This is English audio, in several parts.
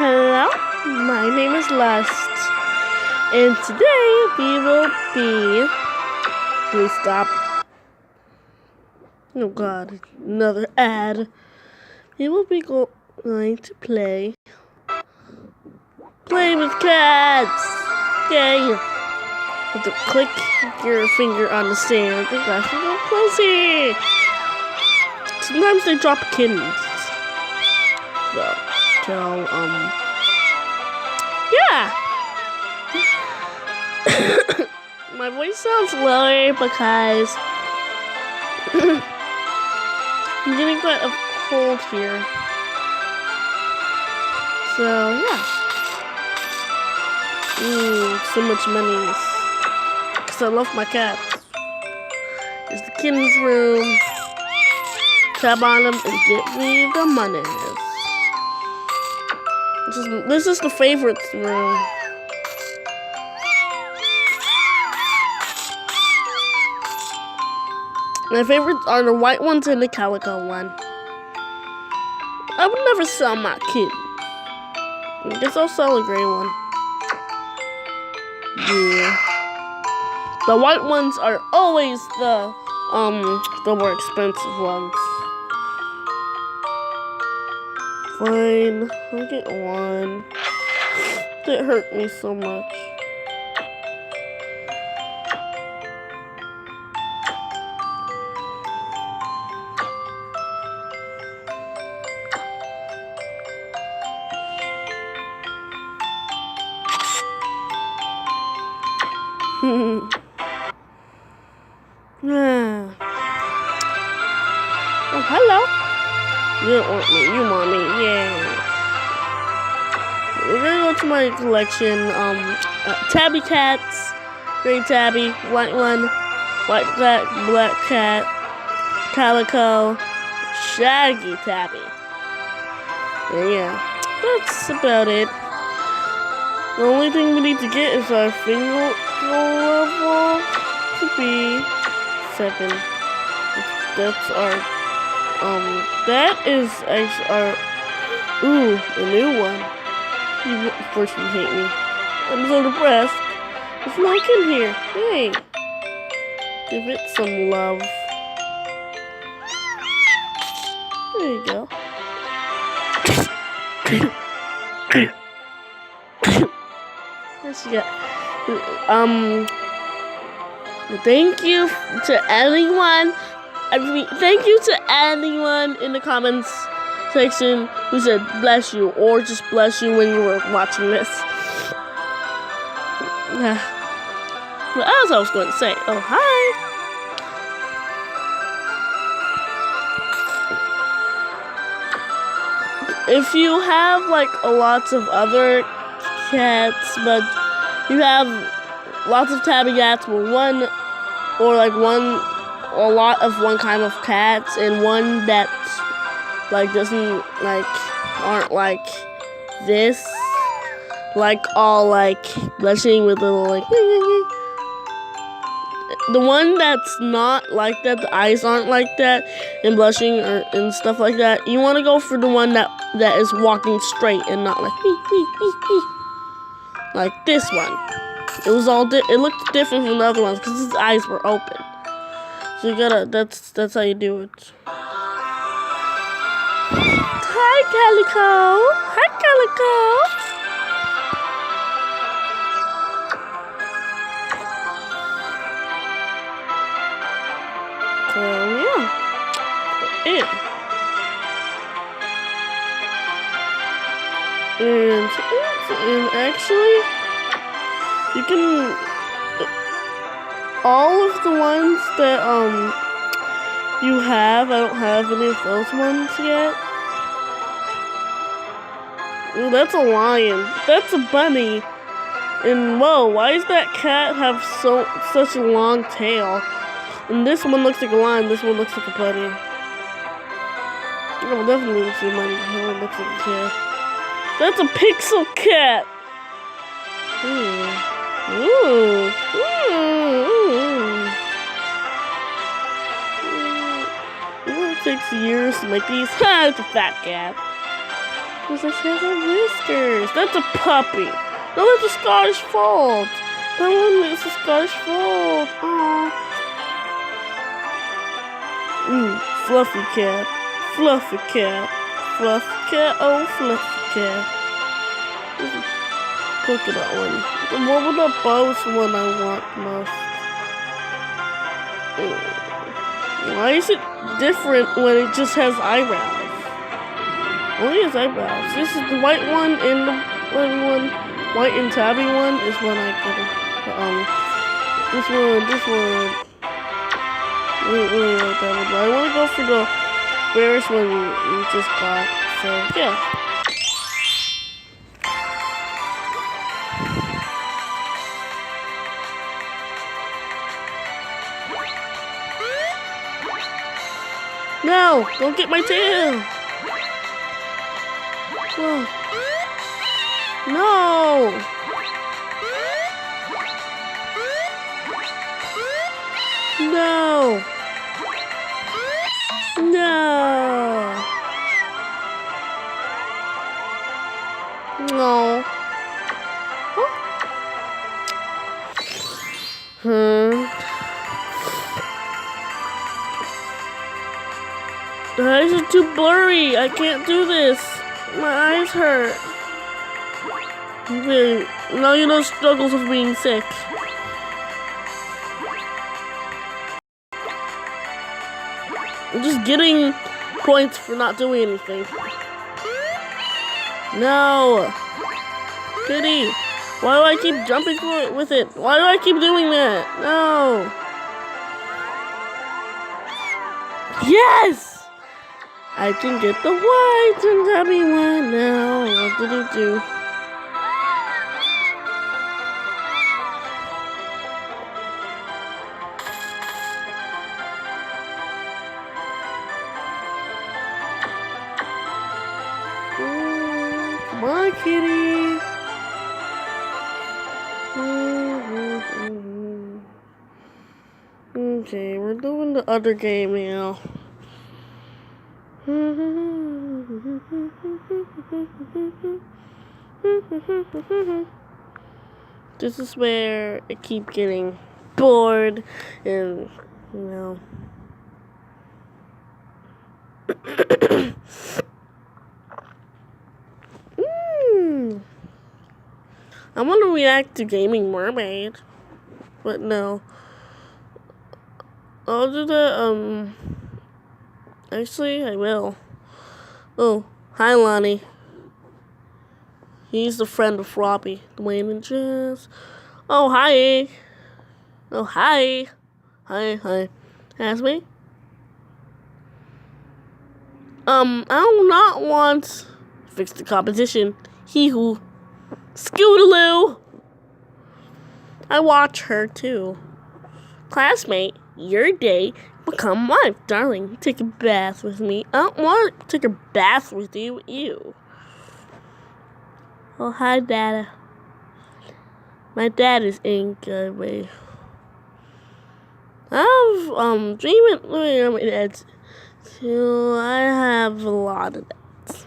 Hello, my name is Lust, and today we will be. Please stop. Oh god, another ad. We will be going to play with cats. Yay! You have to click your finger on the sand. The glass will go closer. Sometimes they drop kittens. So, yeah. My voice sounds lower because I'm getting quite a cold here. So, yeah. So much money. Because I love my cats. It's the kitten's room. Tap on them and get me the money. This is the favorites room. My favorites are the white ones and the calico one. I would never sell my kitten. I guess I'll sell a gray one. Yeah. The white ones are always the more expensive ones. Fine, I'll get one. It hurt me so much. Oh, hello. You don't want me, you want me, yeah. We're gonna go to my collection, tabby cats, gray tabby, white one, white cat, black cat, calico, shaggy tabby. Yeah, that's about it. The only thing we need to get is our finger level to be 7. That's our, that is our, a new one. Of course you hate me. I'm so depressed. There's no kid here. Hey. Give it some love. There you go. What you got? Thank you to anyone. Thank you to anyone in the comments section who said bless you or just bless you when you were watching this. What else I was going to say? Oh, hi. If you have like lots of other cats, but you have lots of tabby cats, but a lot of one kind of cats, and one that like doesn't aren't like this, like all like blushing with little like the one that's not like that, the eyes aren't like that and blushing and stuff like that. You want to go for the one that is walking straight and not like like this one. It was all it looked different from the other ones because his eyes were open. So you gotta that's how you do it. Hi, Calico. Hi, Calico. Yeah. And actually, you can all of the ones that you have. I don't have any of those ones yet. Ooh, that's a lion. That's a bunny. And whoa, why does that cat have such a long tail? And this one looks like a lion. This one looks like a bunny. Oh, definitely looks like a bunny. Oh, it looks like a cat. That's a pixel cat. Ooh. It takes years to make these. Ha! It's a fat cat. This has a whiskers. That's a puppy. No, that's a Scottish fold. That one is a Scottish fold. Aww. Fluffy cat. Fluffy cat. Fluffy cat. Oh, fluffy cat. Polka dot one. What would the bows one I want most? Why is it different when it just has eyebrows? Only has eyebrows. This is the white one and the one, white and tabby one is one I get. This one. Wait, that one. I want to go for the rarest one we just got. So yeah. No! Don't get my tail! Whoa. No! No! No! No. The eyes are too blurry. I can't do this. My eyes hurt. Now you know struggles of being sick. I'm just getting points for not doing anything. No! Kitty! Why do I keep jumping for it with it? Why do I keep doing that? No! Yes! I can get the white and tabby one now. What did it do? Come on, kitty. Okay, we're doing the other game now. This is where I keep getting bored and, you know. I want to react to Gaming Mermaid, but no. I'll do that, actually, I will. Oh, hi, Lonnie. He's the friend of Robbie, Dwayne, and Jazz. Oh, hi. Oh, hi. Hi. Ask me. I do not want fix the competition. Hee-hoo. Scootaloo. I watch her, too. Classmate, your day become mine. Darling, take a bath with me. I don't want to take a bath with you. Ew. Oh, hi, Dada. My dad is in good way. I have, dreaming on my dad's too. I have a lot of that.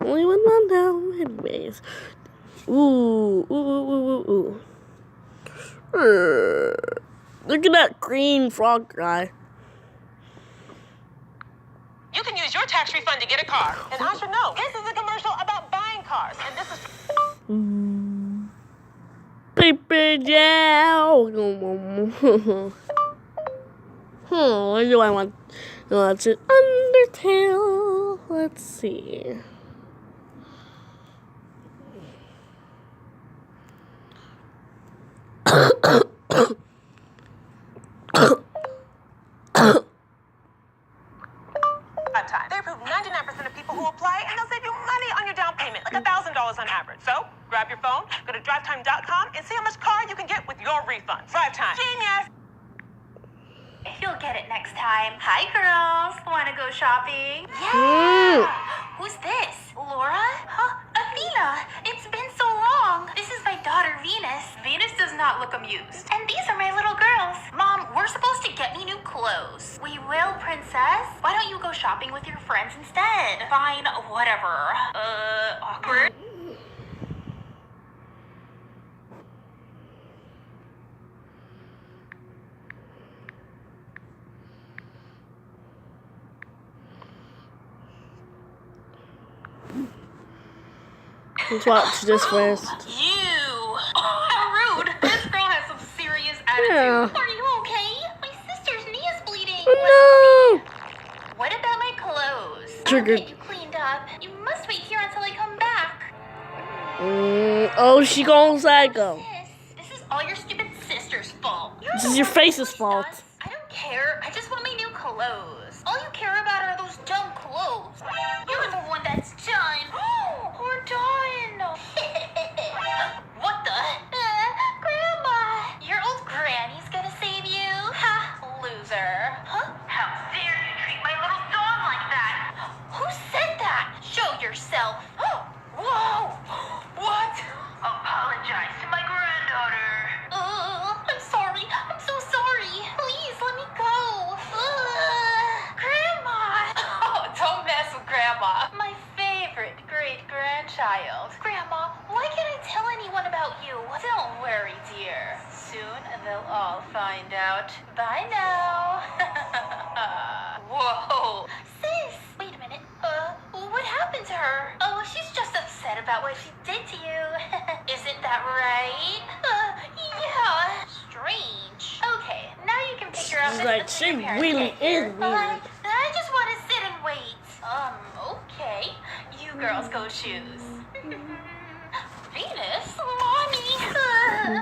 Only when I'm down, anyways. Ooh. Look at that green frog guy. You can use your tax refund to get a car. And I should know, this is a commercial about buying cars. And this is... Paper down. What do I want? It's an Undertale. Let's see. Time. They approve 99% of people who apply, and they'll save you money on your down payment, like $1,000 on average. So, grab your phone, go to drivetime.com, and see how much car you can get with your refund. Drive Time. Genius! You'll get it next time. Hi, girls. Want to go shopping? Yeah. Who's this? Laura? Huh? Athena. It's been so long. This is my daughter, Venus. Venus does not look amused. And these are my little girls. Mom, we're supposed to get me new clothes. We will, princess. Why don't you go shopping? shopping with your friends instead. Fine, whatever. Awkward. Let's watch this first. You! Oh, how rude! This girl has some serious attitude. Yeah. Are you okay? My sister's knee is bleeding. No! What about my clothes? Triggered. I'll get you cleaned up. You must wait here until I come back. Oh, she going psycho. This is all your stupid sister's fault. This is your face's fault. I don't care. I just want my new clothes. All you care about are those dumb clothes. You're the one that's done. We're done. What the? Grandma. Your old granny's gonna save you. Ha, loser. Huh? How dare you treat my little dog like that? Who said that? Show yourself. Whoa. What? Apologize to my granddaughter. I'm sorry. I'm so sorry. Please let me go. Grandma. Oh, don't mess with Grandma. My favorite great-grandchild. Grandma, why can't I tell anyone about you? Don't worry, dear. Soon they'll all find out. Bye now. Whoa. Sis, wait a minute. What happened to her? Oh, she's just upset about what she did to you. Isn't that right? Yeah. Strange. Okay, now you can figure out. She's like, she really is weird. I just want to sit and wait. Okay. You girls go choose. Venus? Mommy!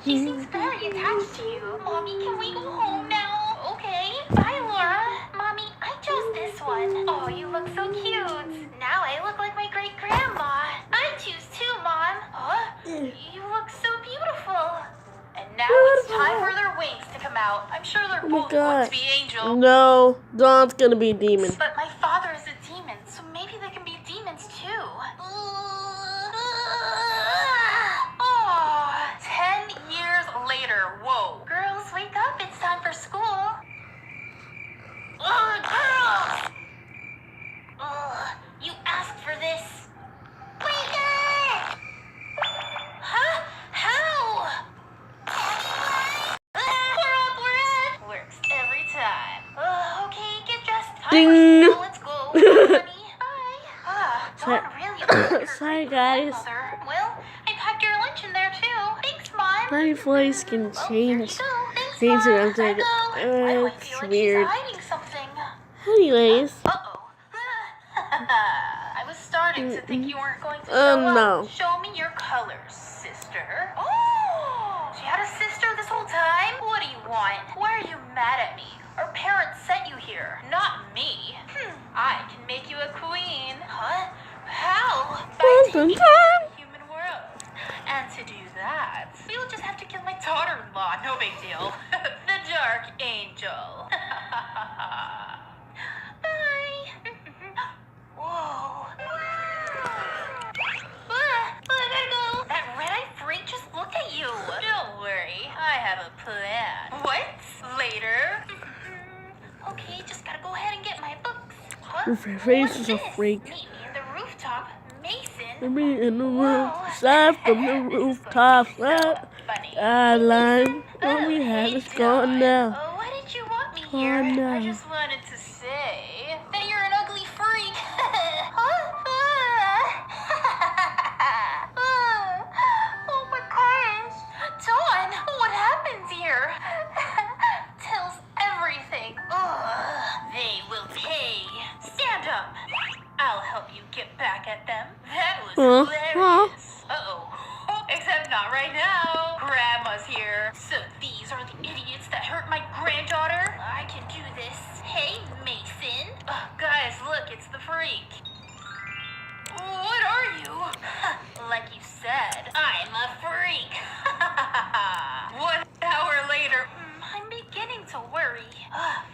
He seems very attached to you. Mommy, can we go home now? Okay. Bye, Laura. Mommy, I chose this one. Oh, you look so cute. Now I look like my great-grandma. I choose too, Mom. Huh? You look so beautiful. And now it's time for their wings to come out. I'm sure they're both going to be angels. No, Dawn's gonna be a demon. But my father is a demon, so maybe they can be demons too. Oh, 10 years later. Whoa. Girls, wake up. It's time for school. Girls! You asked for this. Wake up! Huh? How? We're up. Works every time. Okay, get dressed. Ding. Let's go. Honey. Bye. Dawn really liked her Sorry, guys. grandmother. Well, I packed your lunch in there too. Thanks, Mom. My voice can Oh, there you change. go. Thanks, Things Mom. around there. I know. Why do I It's feel like weird. she's hiding something? Anyways. Uh-oh. I was starting to think you weren't going to show no. up. Show me your colors, sister. Oh! She had a sister this whole time? What do you want? Why are you mad at me? Our parents sent you here, not me. I can make you a queen. Huh? How? By taking you to the human world. And to do that, we'll just have to kill my daughter-in-law. No big deal. The Dark Angel. Bye. Whoa. I gotta go. That red-eyed freak just looked at you. Don't worry, I have a plan. What? Later? Okay, just gotta go ahead and get my books. What? Her face is a What's this? freak. Meet me in the rooftop, Mason. Maybe in the Whoa. roof, side from the rooftop, right? Funny. Line, what we had is gone now. Oh, why did you want me Oh, here? no. I just wanted to say that you're an ugly freak. Oh my gosh. Dawn, what happened here? Tells everything. They will pay. Stand up. I'll help you get back at them. That was hilarious. Uh-oh. Except not right now. Grandma's here. So these are the idiots that hurt my granddaughter? I can do this. Hey, Mason. Guys, look, it's the freak. What are you? Like you said, I'm a freak. 1 hour later, I'm beginning to worry.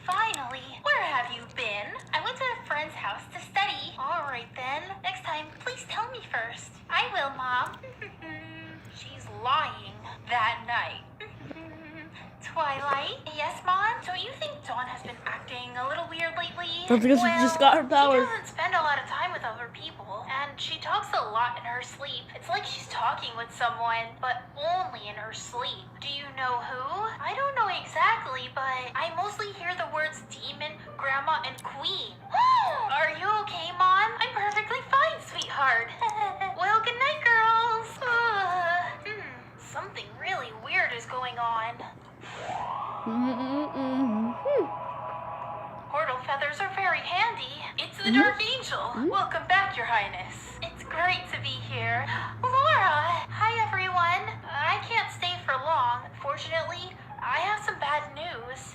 Finally, where have you been? I went to a friend's house to study. All right then. Next time, please tell me first. I will, Mom. She's lying. That night, Twilight. Yes, Mom? Don't you think Dawn has been acting a little weird lately? That's because she just got her powers. She doesn't spend a lot of time with other people, and she talks a lot in her sleep. It's like she's talking with someone, but only in her sleep. Do you know who? I don't know exactly, but I mostly hear the words demon, grandma, and queen. Are you okay, Mom? I'm perfectly fine, sweetheart. Well, good night, girls. Something really weird is going on. Portal feathers are very handy. It's the Dark Angel. Welcome back, Your Highness. It's great to be here. Laura! Hi, everyone. I can't stay for long. Fortunately, I have some bad news.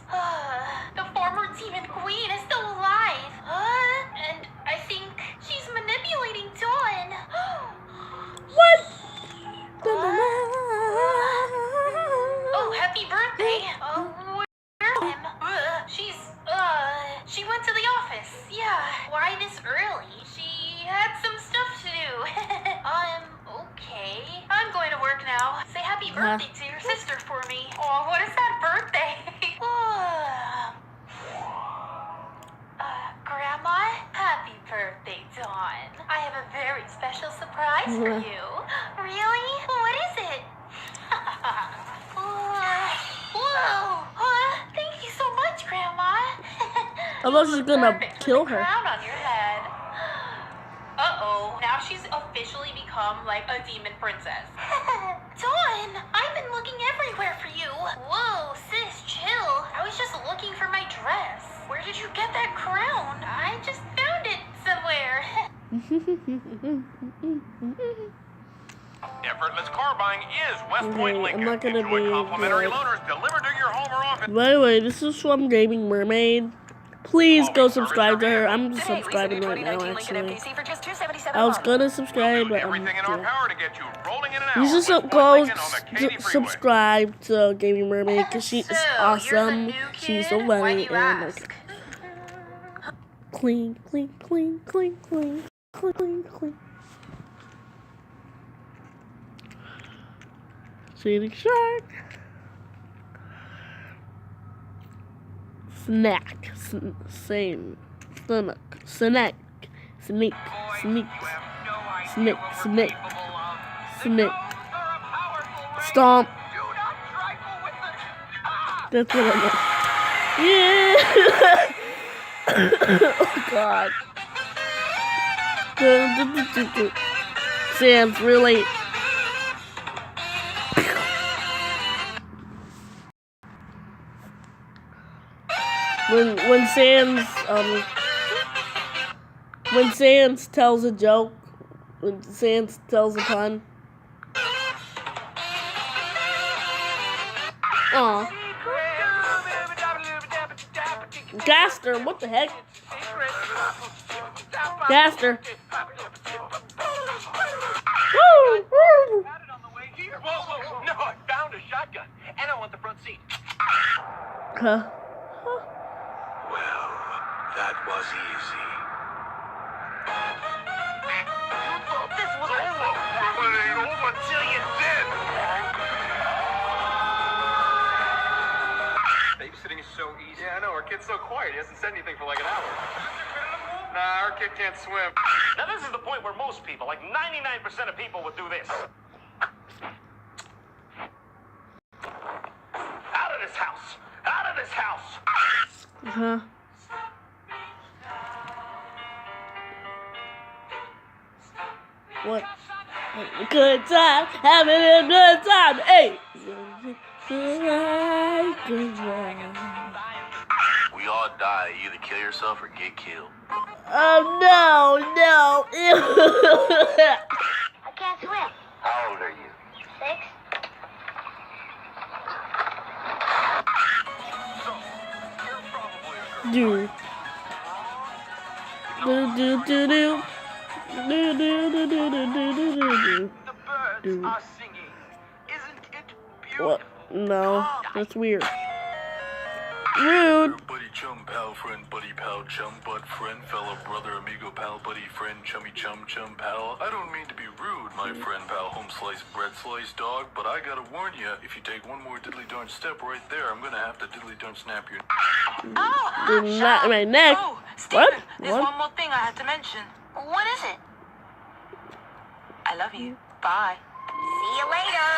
The former demon queen is still alive. And I think she's manipulating Dawn. What? Oh, happy birthday. Where's him? She went to the office. Yeah. Why this early? She had some stuff to do. Okay. I'm going to work now. Say happy birthday to your sister for me. Oh, what is that birthday? Grandma, happy birthday, Dawn. I have a very special surprise for you. Really? What is it? Whoa! Thank you so much, Grandma. I thought she was gonna Perfect for kill the her. crown on your head. Uh-oh, now she's officially become like a demon princess. Dawn, I've been looking everywhere for you. Whoa, sis, chill. I was just looking for my dress. Where did you get that crown? I just found it somewhere. Effortless car buying is West Point Okay, Lincoln. I'm not gonna Enjoy be complimentary good. loaners delivered to your home or office. By the way, this is from Gaming Mermaid. Please go subscribe to her. I'm subscribing right now, actually. I was gonna subscribe, but Everything in our power to get you rolling in an you hour. should West Point go Lincoln on the Katy Freeway. subscribe to Gaming Mermaid because she is So, you're the awesome. new She's so kid? Why do funny you and ask? like clean, clean, clean, clean, clean, clean, clean, clean. Shooting shark. Snack. Same. Stomach. Snack. Sneak. Sneak. Sneak. Sneak. Sneak. Stomp. That's what I meant. Yeah. Oh God. Sam's really. When Sans tells a joke, when Sans tells a pun. Aw. Gaster, what the heck? Gaster. Woo! Woo! Whoa, no, I found a shotgun. And I want the front seat. Huh? Well, that was easy. This was over. But it ain't over till you're dead. Babysitting is so easy. Yeah, I know. Our kid's so quiet. He hasn't said anything for like an hour. Nah, our kid can't swim. Now, this is the point where most people, like 99% of people, would do this. Out of this house! Out of this house! Huh? What? Having a good time, having a good time, hey! We all die. You either kill yourself or get killed. Oh no, no! I can't swim. How old are you? 6. Do. Do do do do. Do do do do do do do do. The birds are singing. Isn't it beautiful? What? No, that's weird. Rude. Buddy chum pal friend, buddy, pal, chum, bud, friend, fellow, brother, amigo, pal, buddy, friend, chummy, chum, chum, pal. I don't mean to be rude, my friend, pal, home slice, bread slice, dog, but I gotta warn you, if you take one more diddly darn step right there, I'm gonna have to diddly darn snap your... Did not my neck. Oh, Steven, What? there's What? one more thing I have to mention. What is it? I love you. Bye. See you later.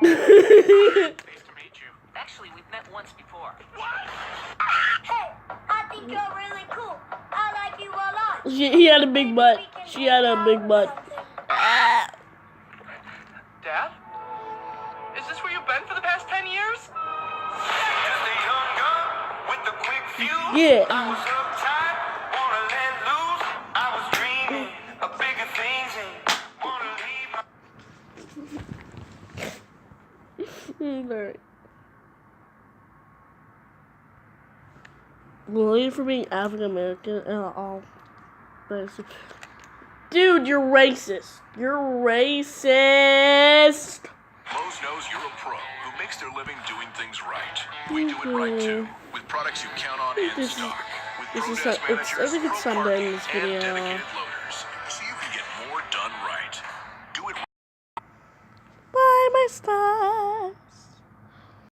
Nice to meet you. Actually, we've met once before. Hey, I think you're really cool. I like you a lot. He had a big butt. She had a big butt. Dad? Is this where you've been for the past 10 years? Just a young gun with a quick fuse. Yeah. I was uptight, wanna let loose. I was dreaming of bigger things and wanna leave my... Alright. Bullied for being African American and all. Dude, you're racist. You're racist. Lowe's knows you're a pro who makes their living doing things right. We do it right too, with products you count on in This is- stock. With this is Pro I Desk think managers, it's pro Sunday in parking, this and video. dedicated loaders, so you can get more done right. Do it Bye, my stars.